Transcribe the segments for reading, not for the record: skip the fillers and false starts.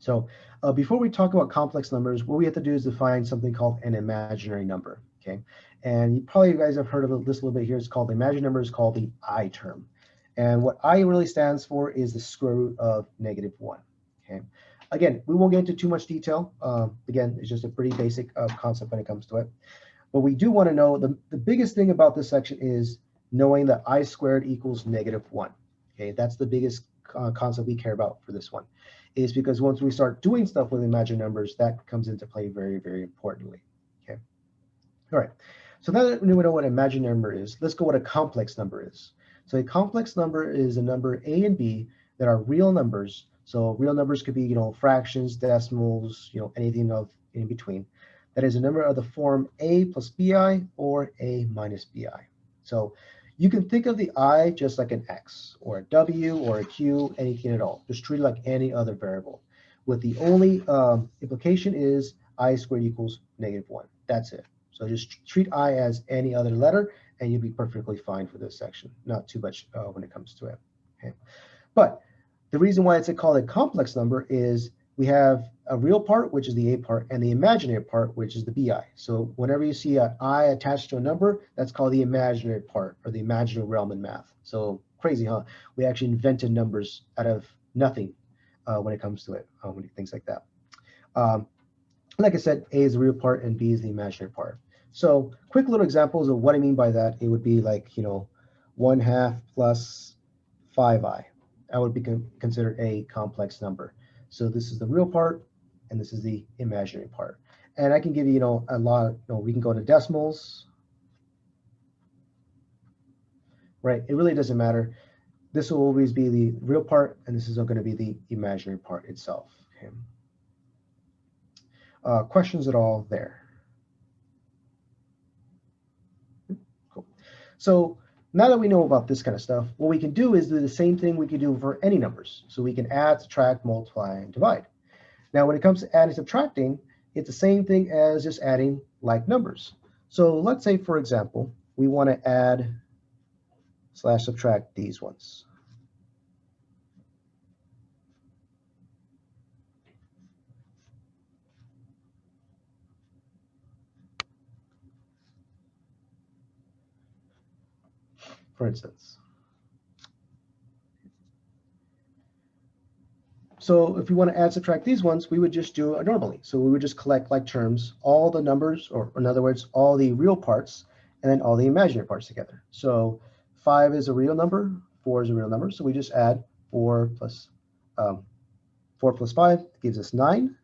So before we talk about complex numbers, what we have to do is define something called an imaginary number. Okay, and you guys have heard of this a little bit here. It's called the imaginary number is called the I term, and what I really stands for is the square root of -1. Okay, again, we won't get into too much detail. Again, it's just a pretty basic concept when it comes to it. But we do want to know the biggest thing about this section is knowing that I squared equals -1. Okay, that's the biggest concept we care about for this one, is because once we start doing stuff with imaginary numbers, that comes into play very, very importantly. Okay. All right. So now that we know what an imaginary number is, let's go what a complex number is. So a complex number is a number A and B that are real numbers. So real numbers could be, fractions, decimals, anything of in between. That is a number of the form A plus BI or A minus BI. So you can think of the I just like an X or a W or a Q, anything at all. Just treat it like any other variable. With the only implication is I squared equals -1. That's it. So just treat I as any other letter, and you'll be perfectly fine for this section. Not too much when it comes to it. Okay. But the reason why it's called a complex number is we have a real part, which is the A part, and the imaginary part, which is the BI. So whenever you see an I attached to a number, that's called the imaginary part or the imaginary realm in math. So crazy, huh? We actually invented numbers out of nothing when it comes to it, things like that. Like I said, A is the real part and B is the imaginary part. So quick little examples of what I mean by that. It would be like, 1/2 plus 5i. That would be considered a complex number. So this is the real part, and this is the imaginary part. And I can give you, a lot, we can go to decimals, right? It really doesn't matter. This will always be the real part, and this is going to be the imaginary part itself. Okay. Questions at all there? Cool. So now that we know about this kind of stuff, what we can do is do the same thing we can do for any numbers. So we can add, subtract, multiply, and divide. Now, when it comes to adding, subtracting, it's the same thing as just adding like numbers. So let's say, for example, we want to add / subtract these ones. For instance. So if we want to add, subtract these ones, we would just do it normally. So we would just collect like terms, all the numbers, or in other words, all the real parts, and then all the imaginary parts together. So 5 is a real number, 4 is a real number. So we just add 4 plus 5 gives us 9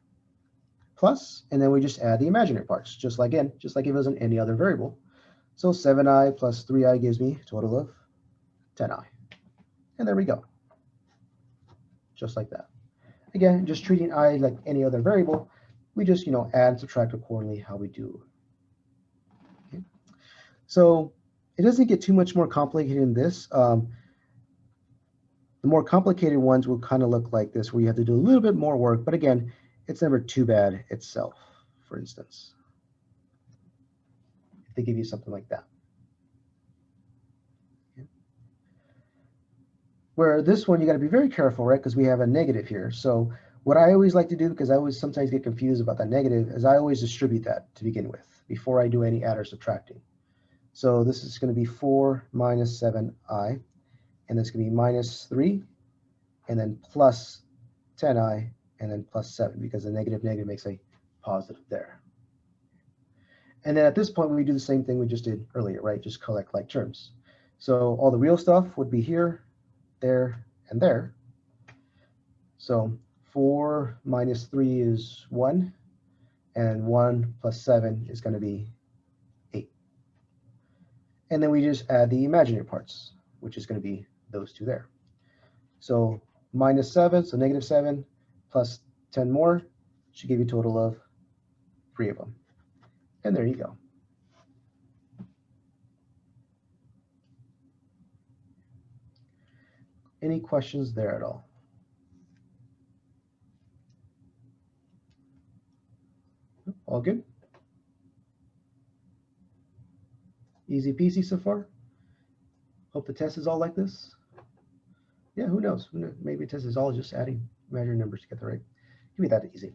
plus, and then we just add the imaginary parts, just like if it was in any other variable. So 7i plus 3i gives me a total of 10i. And there we go. Just like that. Again, just treating I like any other variable. We just, add and subtract accordingly how we do. Okay. So it doesn't get too much more complicated than this. The more complicated ones will kind of look like this, where you have to do a little bit more work. But again, it's never too bad itself, for instance. If they give you something like that. Where this one, you got to be very careful, right? Because we have a negative here. So what I always like to do, because I always sometimes get confused about that negative, is I always distribute that to begin with before I do any add or subtracting. So this is going to be 4 minus 7i, and this is going to be minus 3, and then plus 10i, and then plus 7, because the negative makes a positive there. And then at this point, we do the same thing we just did earlier, right? Just collect like terms. So all the real stuff would be here, there, and there. So 4 minus 3 is 1, and 1 plus 7 is going to be 8. And then we just add the imaginary parts, which is going to be those two there. So minus 7, so negative 7, plus 10 more should give you a total of 3 of them. And there you go. Any questions there at all? All good? Easy peasy so far? Hope the test is all like this. Yeah, who knows? Maybe the test is all just adding imaginary numbers together, right? Can be that easy.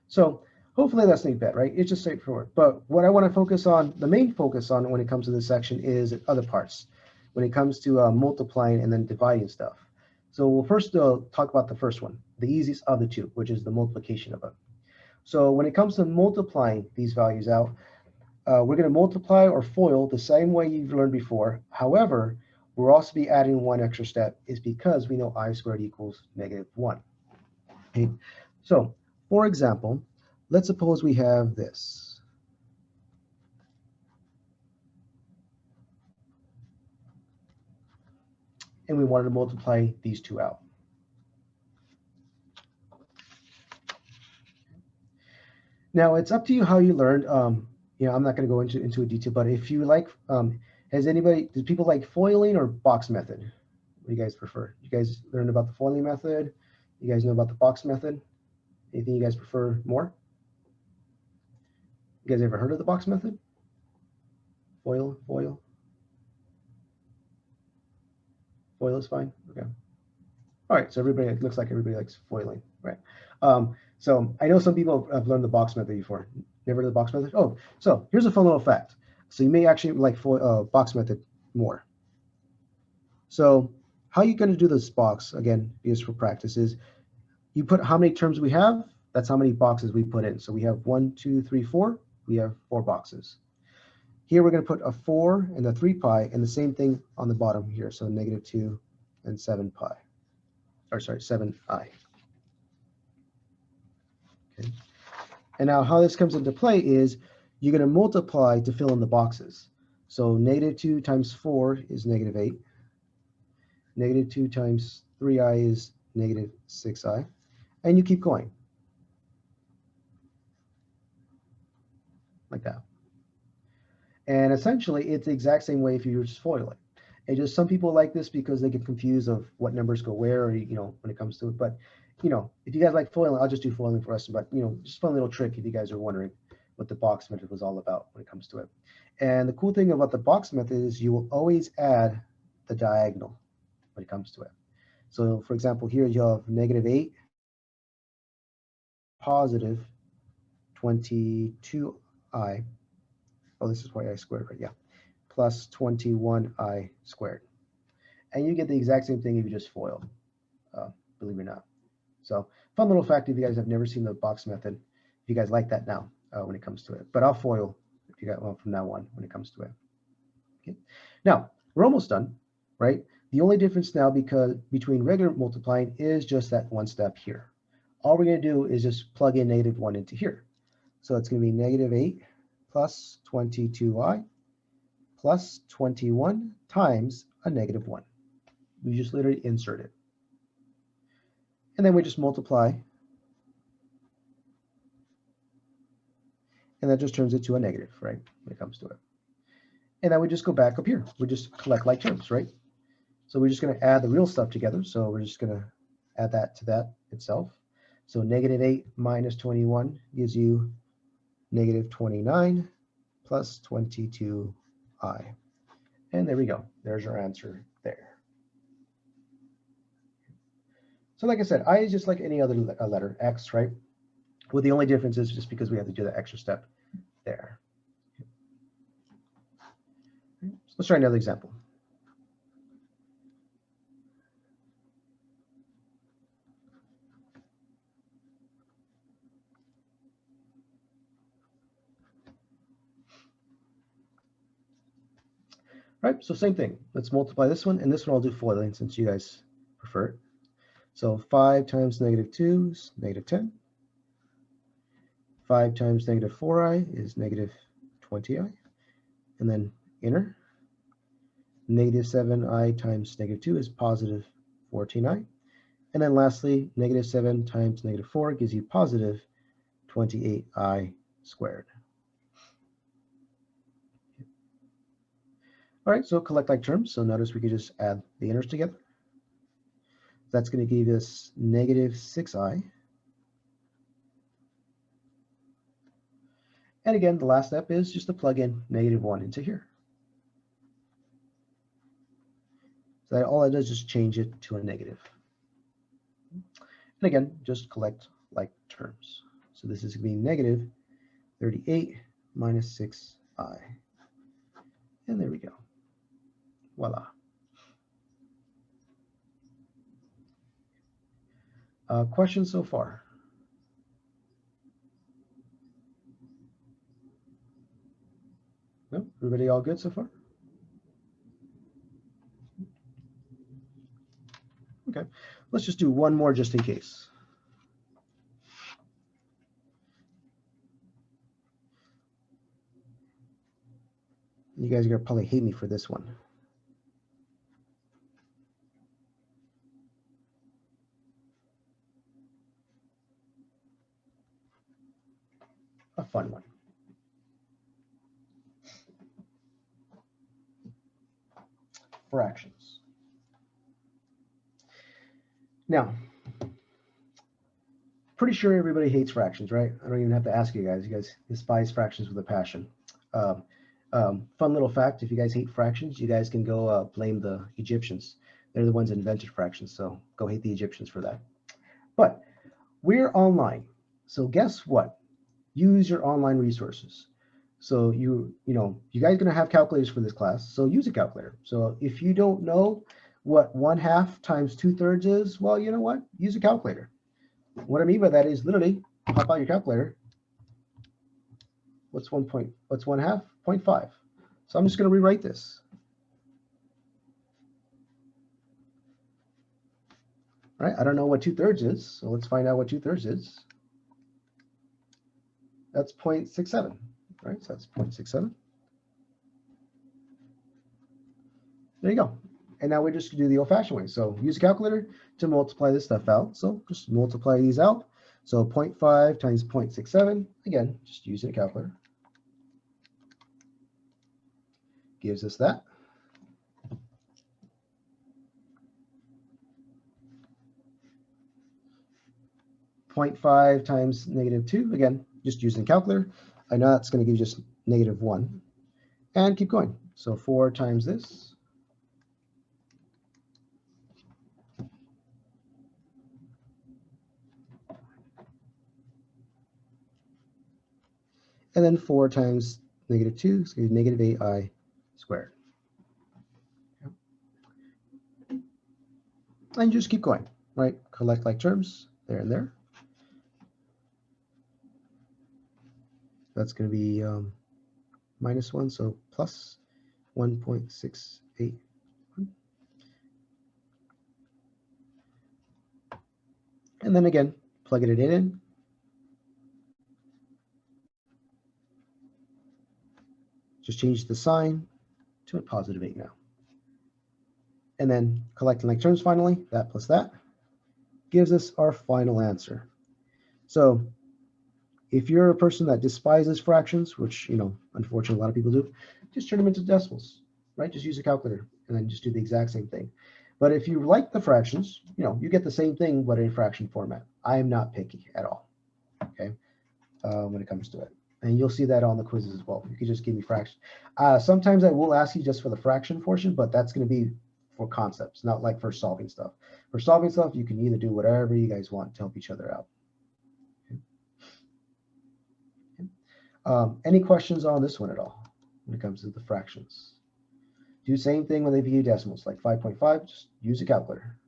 So hopefully that's not bad, right? It's just straightforward. But what I want to focus on, the main focus on when it comes to this section is other parts, when it comes to multiplying and then dividing stuff. So we'll first talk about the first one, the easiest of the two, which is the multiplication of it. So when it comes to multiplying these values out, we're going to multiply or FOIL the same way you've learned before. However, we'll also be adding one extra step, is because we know I squared equals -1. Okay? So, for example, let's suppose we have this. And we wanted to multiply these two out. Now, it's up to you how you learned. You know, I'm not going to go into a detail, but if you like, does people like foiling or box method? What do you guys prefer? You guys learned about the foiling method? You guys know about the box method? Anything you guys prefer more? You guys ever heard of the box method? Foil? Foil is fine? Okay. All right, so everybody, it looks like everybody likes foiling, right? So I know some people have learned the box method before. Never heard of the box method? Oh, so here's a fun little fact. So you may actually like box method more. So how you're going to do this box, again, just for practice, is you put how many terms we have, that's how many boxes we put in. So we have 1, 2, 3, 4, we have 4 boxes. Here we're going to put a 4 and a 3 pi, and the same thing on the bottom here, so -2 and 7 pi. Or sorry, 7i. Okay. And now how this comes into play is you're going to multiply to fill in the boxes. So -2 times 4 is -8. -2 times 3i is -6i. And you keep going. Like that. And essentially, it's the exact same way if you just FOIL it. And just some people like this because they get confused of what numbers go where, or, you know, when it comes to it. But, you know, if you guys like foiling, I'll just do foiling for us. But, you know, just a fun little trick if you guys are wondering what the box method was all about when it comes to it. And the cool thing about the box method is you will always add the diagonal when it comes to it. So, for example, here you have -8, positive 22i. Oh, this is why I squared, right? Yeah. Plus 21i squared. And you get the exact same thing if you just FOIL, believe it or not. So fun little fact if you guys have never seen the box method, if you guys like that now when it comes to it. But I'll FOIL if you got one from now on when it comes to it. Okay. Now, we're almost done, right? The only difference now between regular multiplying is just that one step here. All we're going to do is just plug in -1 into here. So it's going to be -8 plus 22i plus 21 times a -1. We just literally insert it. And then we just multiply. And that just turns it to a negative, right, when it comes to it. And then we just go back up here. We just collect like terms, right? So we're just going to add the real stuff together. So we're just going to add that to that itself. So -8 minus 21 gives you -29 plus 22i. And there we go. There's your answer there. So like I said, I is just like any other letter, X, right? Well, the only difference is just because we have to do that extra step there. So let's try another example. Right, so same thing. Let's multiply this one, and this one I'll do foiling since you guys prefer it. So 5 times -2 is -10. 5 times -4i is -20i. And then inner. -7i times -2 is positive 14i. And then lastly, -7 times -4 gives you positive 28i squared. All right, so collect like terms. So notice we could just add the inners together. That's going to give us -6i. And again, the last step is just to plug in -1 into here. So that all it does is just change it to a negative. And again, just collect like terms. So this is going to be negative 38 minus 6i. And there we go. Voila. Questions so far? No? Everybody all good so far? Okay. Let's just do one more just in case. You guys are going to probably hate me for this one. A fun one. Fractions. Now, pretty sure everybody hates fractions, right? I don't even have to ask you guys. You guys despise fractions with a passion. Fun little fact, if you guys hate fractions, you guys can go blame the Egyptians. They're the ones that invented fractions, so go hate the Egyptians for that. But we're online, so guess what? Use your online resources. So you guys are going to have calculators for this class, so use a calculator. So if you don't know what 1/2 times 2/3 is, well, you know what? Use a calculator. What I mean by that is literally pop out your calculator. What's 1/2? 0.5. So I'm just going to rewrite this. All right, I don't know what 2/3 is, so let's find out what 2/3 is. That's 0.67, right? So that's 0.67. There you go. And now we just do the old-fashioned way. So use a calculator to multiply this stuff out. So just multiply these out. So 0.5 times 0.67, again, just using a calculator, gives us that. .5 times -2, again, just using a calculator. I know that's going to give you just -1. And keep going. So 4 times this. And then 4 times -2 is going to be -8i squared. And just keep going, right? Collect like terms there and there. That's going to be -1, so plus 1.68. And then again, plugging it in. Just change the sign to a +8 now. And then collecting like terms finally, that plus that, gives us our final answer. So if you're a person that despises fractions, which, unfortunately a lot of people do, just turn them into decimals, right? Just use a calculator and then just do the exact same thing. But if you like the fractions, you get the same thing, but in fraction format. I am not picky at all, okay, when it comes to it. And you'll see that on the quizzes as well. You can just give me fractions. Sometimes I will ask you just for the fraction portion, but that's going to be for concepts, not like for solving stuff. For solving stuff, you can either do whatever you guys want to help each other out. Okay. Any questions on this one at all when it comes to the fractions? Do the same thing when they view decimals, like 5.5, just use a calculator.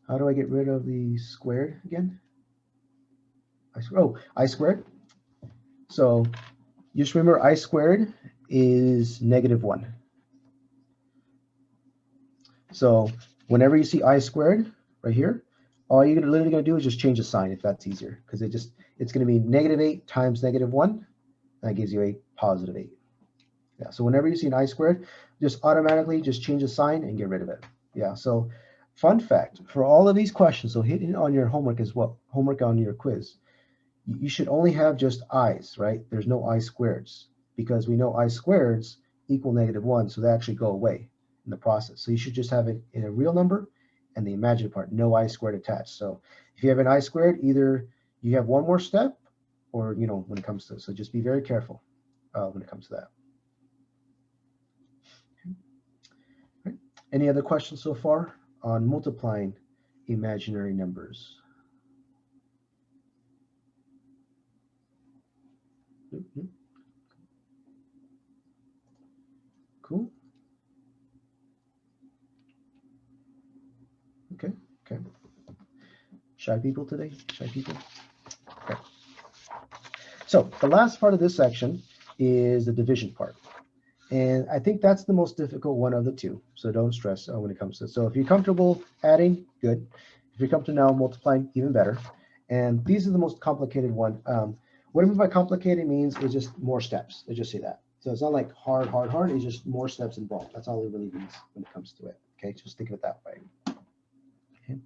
How do I get rid of the squared again? I squared. So just remember I squared is -1. So whenever you see I squared right here, all you're literally going to do is just change the sign if that's easier, because it's going to be -8 times -1. That gives you a +8. Yeah, so whenever you see an I squared, just automatically just change the sign and get rid of it. Yeah, so fun fact, for all of these questions, so hit it on your homework as well, homework on your quiz, you should only have just i's, right? There's no I squareds, because we know I squareds equal -1, so they actually go away in the process. So you should just have it in a real number and the imaginary part, no I squared attached. So if you have an I squared, either you have one more step or, when it comes to, so just be very careful when it comes to that. Okay. Right. Any other questions so far on multiplying imaginary numbers? Cool. Okay. Okay. Shy people today? Shy people? Okay. So the last part of this section is the division part. And I think that's the most difficult one of the two. So don't stress when it comes to it. So if you're comfortable adding, good. If you're comfortable now multiplying, even better. And these are the most complicated one. What I mean by complicated means is just more steps. Let's just say that. So it's not like hard. It's just more steps involved. That's all it really means when it comes to it. Okay, just think of it that way. Okay.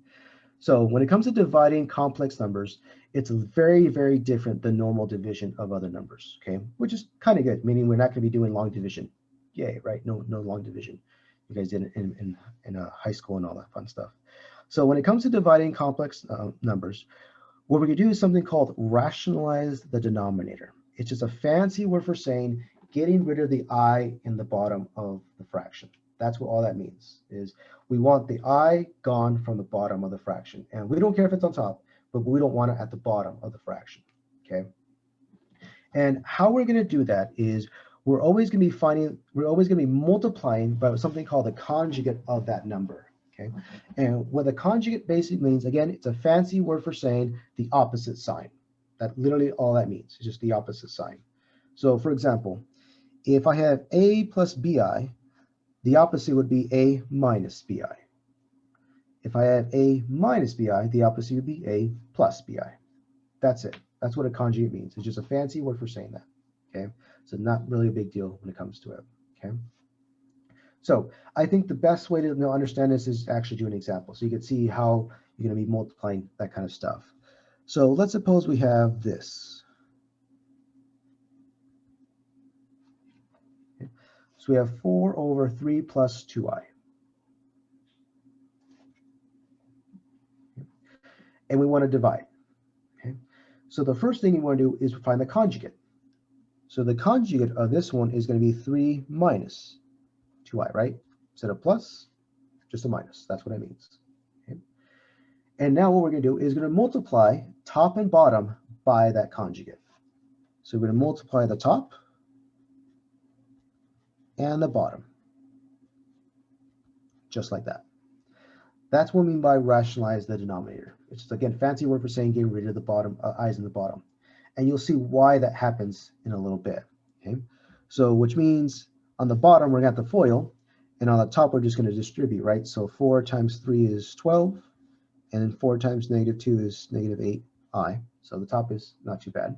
So when it comes to dividing complex numbers, it's very, very different than normal division of other numbers, okay? Which is kind of good, meaning we're not going to be doing long division. Yay, right? No long division. You guys did it in high school and all that fun stuff. So when it comes to dividing complex numbers, what we're going to do is something called rationalize the denominator. It's just a fancy word for saying getting rid of the I in the bottom of the fraction. That's what all that means, is we want the I gone from the bottom of the fraction. And we don't care if it's on top, but we don't want it at the bottom of the fraction, okay? And how we're going to do that is we're always going to be multiplying by something called the conjugate of that number, okay? And what the conjugate basically means, again, it's a fancy word for saying the opposite sign. That's literally all that means. It's just the opposite sign. So for example, if I have A plus BI, the opposite would be A minus BI. If I have A minus BI, the opposite would be A plus BI. That's it. That's what a conjugate means. It's just a fancy word for saying that, okay? So not really a big deal when it comes to it, okay? So I think the best way to understand this is actually do an example. So you can see how you're going to be multiplying that kind of stuff. So let's suppose we have this. Okay. So we have 4 over 3 plus 2i. And we want to divide. Okay. So the first thing you want to do is find the conjugate. So the conjugate of this one is going to be 3 minus 2i, right? Instead of plus, just a minus. That's what it means. Okay. And now what we're going to do is going to multiply top and bottom by that conjugate. So we're going to multiply the top and the bottom, just like that. That's what we mean by rationalize the denominator. It's just, again, fancy word for saying getting rid of the bottom i's in the bottom. And you'll see why that happens in a little bit. Okay, so which means on the bottom we're going to have the FOIL, and on the top we're just going to distribute, right? So 4 times 3 is 12, and then 4 times negative 2 is negative 8i. So the top is not too bad.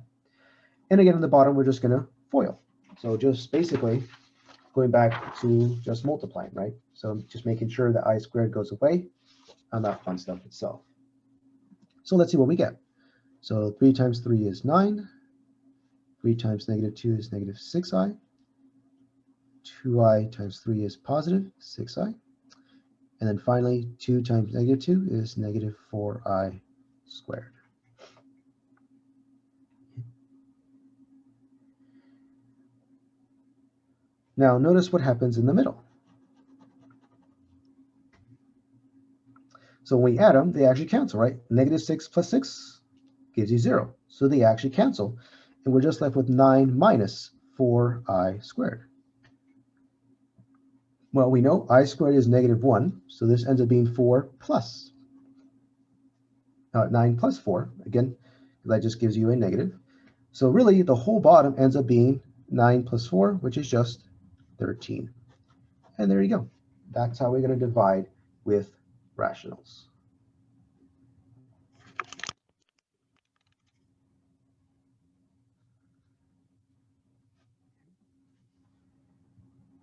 And again, on the bottom we're just going to FOIL. So just basically going back to just multiplying, right? So just making sure that I squared goes away on that fun stuff itself. So let's see what we get. So 3 times 3 is 9. 3 times negative 2 is negative 6i. 2i times 3 is positive 6i. And then finally, 2 times negative 2 is negative 4i squared. Now notice what happens in the middle. So when we add them, they actually cancel, right? Negative 6 plus 6 gives you 0. So they actually cancel. And we're just left with 9 minus 4i squared. Well, we know I squared is negative 1. So this ends up being 4 plus 9 plus 4. Again, that just gives you a negative. So really, the whole bottom ends up being 9 plus 4, which is just 13. And there you go. That's how we're going to divide with rationals.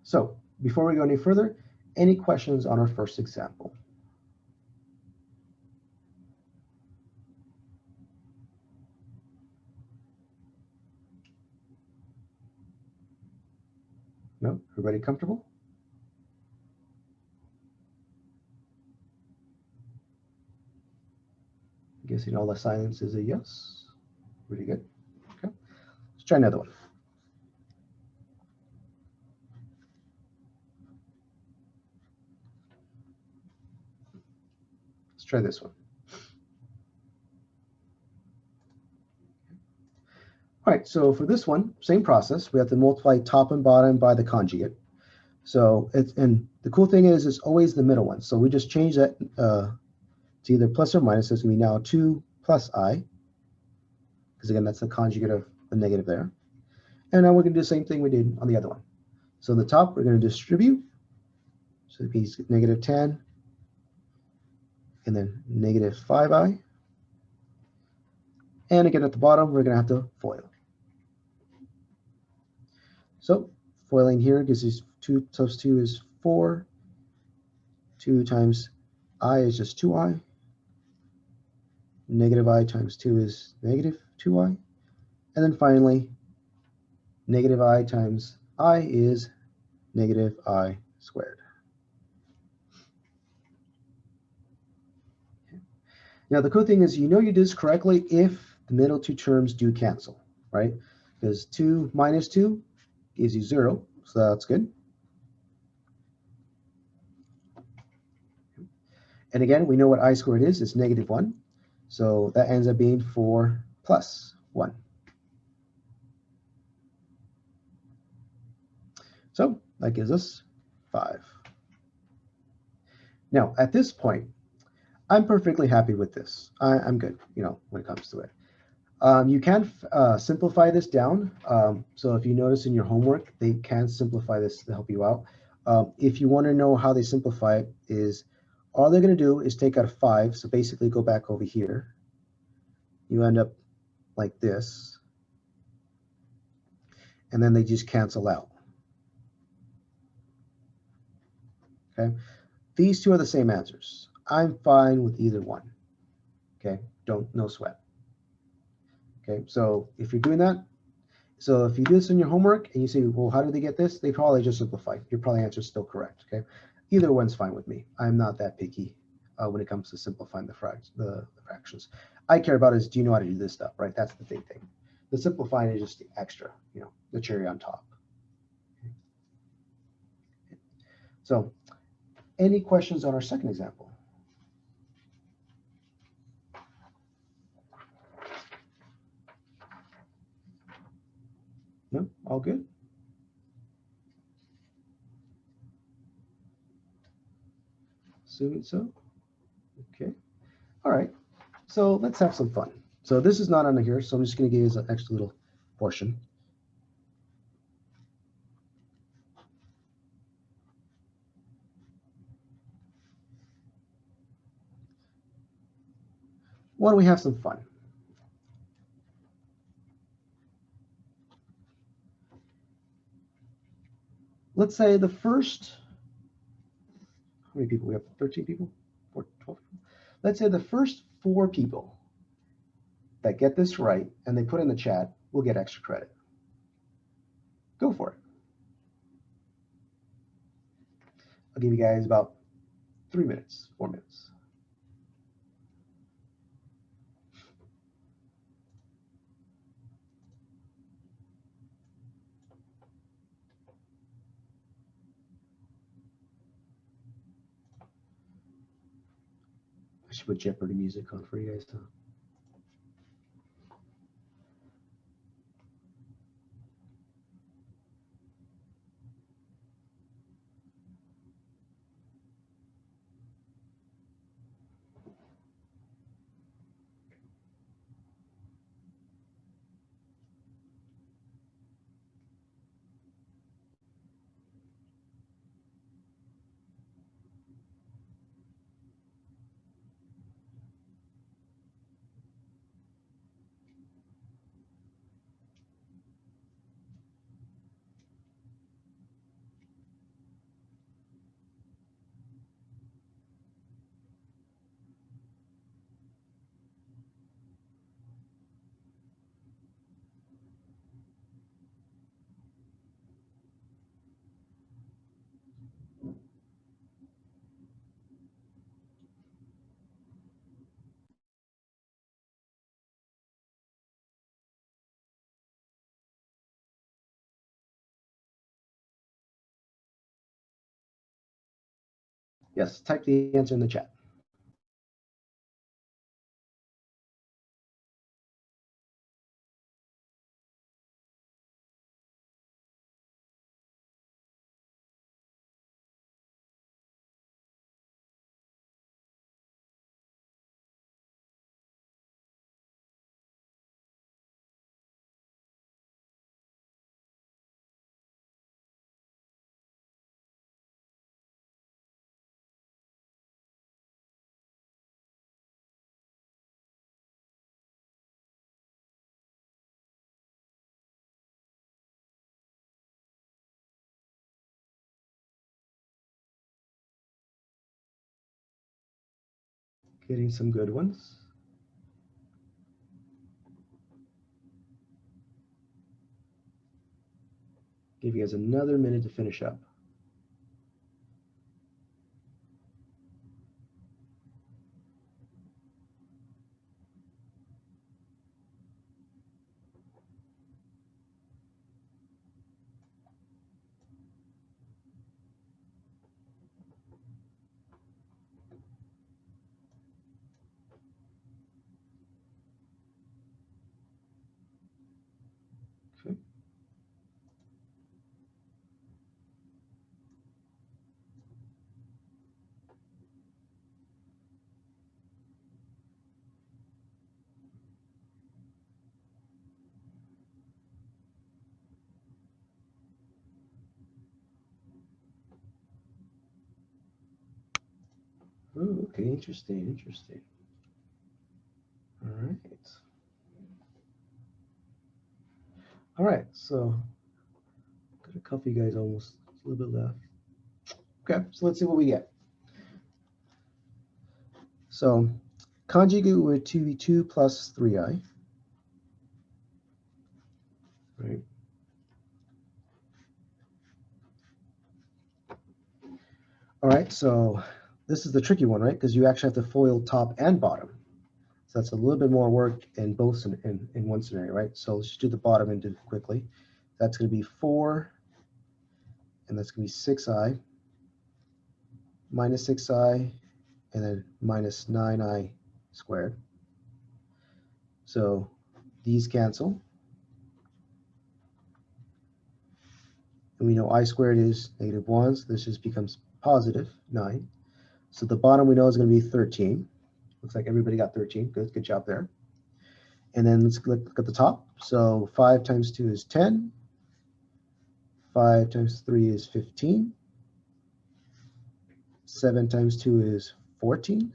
So before we go any further, any questions on our first example? No? Everybody comfortable? I'm guessing all the silence is a yes. Pretty good. Okay. Let's try another one. try this one. All right, so for this one, same process. We have to multiply top and bottom by the conjugate. So and the cool thing is it's always the middle one. So we just change that to either plus or minus. So it's going to be now 2 plus I, because again, that's the conjugate of the negative there. And now we're going to do the same thing we did on the other one. So in the top, we're going to distribute. So it means negative 10, and then negative 5i. And again, at the bottom, we're going to have to FOIL. So FOILing here gives us 2 plus 2 is 4. 2 times I is just 2i. Negative I times 2 is negative 2i. And then finally, negative I times I is negative I squared. Now, the cool thing is you did this correctly if the middle two terms do cancel, right? Because 2 minus 2 gives you 0, so that's good. And again, we know what I squared is. It's negative 1. So that ends up being 4 plus 1. So that gives us 5. Now, at this point, I'm perfectly happy with this. I'm good, when it comes to it. You can simplify this down. So if you notice in your homework, they can simplify this to help you out. If you want to know how they simplify it, is all they're going to do is take out a 5. So basically go back over here. You end up like this. And then they just cancel out. Okay. These two are the same answers. I'm fine with either one. Okay. No sweat. Okay. So if you're doing that, so if you do this in your homework and you say, well, how did they get this? They probably just simplified. Your probably answer is still correct. Okay. Either one's fine with me. I'm not that picky when it comes to simplifying the fractions. I care about is, do you know how to do this stuff, right? That's the big thing. The simplifying is just the extra, the cherry on top. Okay. So any questions on our second example? No, all good? Assuming so. Okay. All right. So let's have some fun. So this is not on here, so I'm just going to give you an extra little portion. Why don't we have some fun? Let's say the first, how many people? We have 13 people? 12 people? Let's say the first 4 people that get this right and they put in the chat will get extra credit. Go for it. I'll give you guys about 3 minutes, 4 minutes. I should put Jeopardy music on for you guys to. Yes, type the answer in the chat. Getting some good ones. Give you guys another minute to finish up. Okay. Oh, okay, interesting, interesting. All right. All right, so got a couple of you guys almost a little bit left. Okay, so let's see what we get. So conjugate with 2v2 plus 3i. Right. All right, so this is the tricky one, right? Because you actually have to FOIL top and bottom. So that's a little bit more work in both in one scenario, right? So let's just do the bottom and do it quickly. That's going to be 4, and that's going to be 6i, minus 6i, and then minus 9i squared. So these cancel. And we know I squared is -1, so this just becomes positive 9. So the bottom we know is going to be 13. Looks like everybody got 13. Good job there. And then let's look at the top. So 5 times 2 is 10. 5 times 3 is 15. 7 times 2 is 14.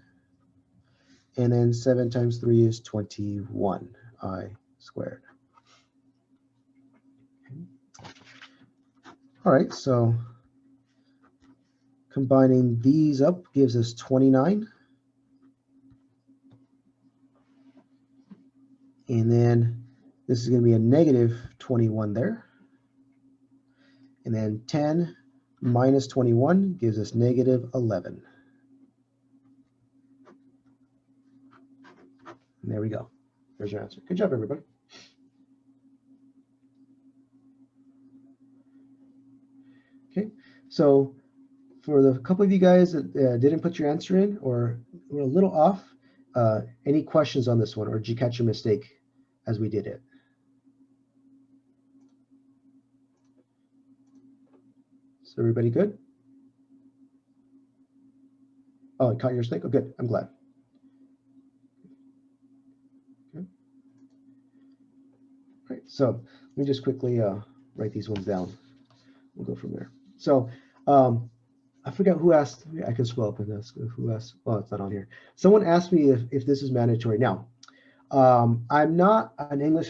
And then 7 times 3 is 21, I squared. Okay. All right, so combining these up gives us 29. And then this is going to be a negative 21 there. And then 10 minus 21 gives us negative 11. And there we go. There's your answer. Good job, everybody. Okay, so for the couple of you guys that didn't put your answer in or were a little off, any questions on this one, or did you catch a mistake as we did it? So everybody good? Oh, I caught your mistake? Oh, good. I'm glad. Okay. All right, so let me just quickly write these ones down. We'll go from there. So I forgot who asked. I can scroll up and ask who asked. Well, it's not on here. Someone asked me if this is mandatory. Now, I'm not an English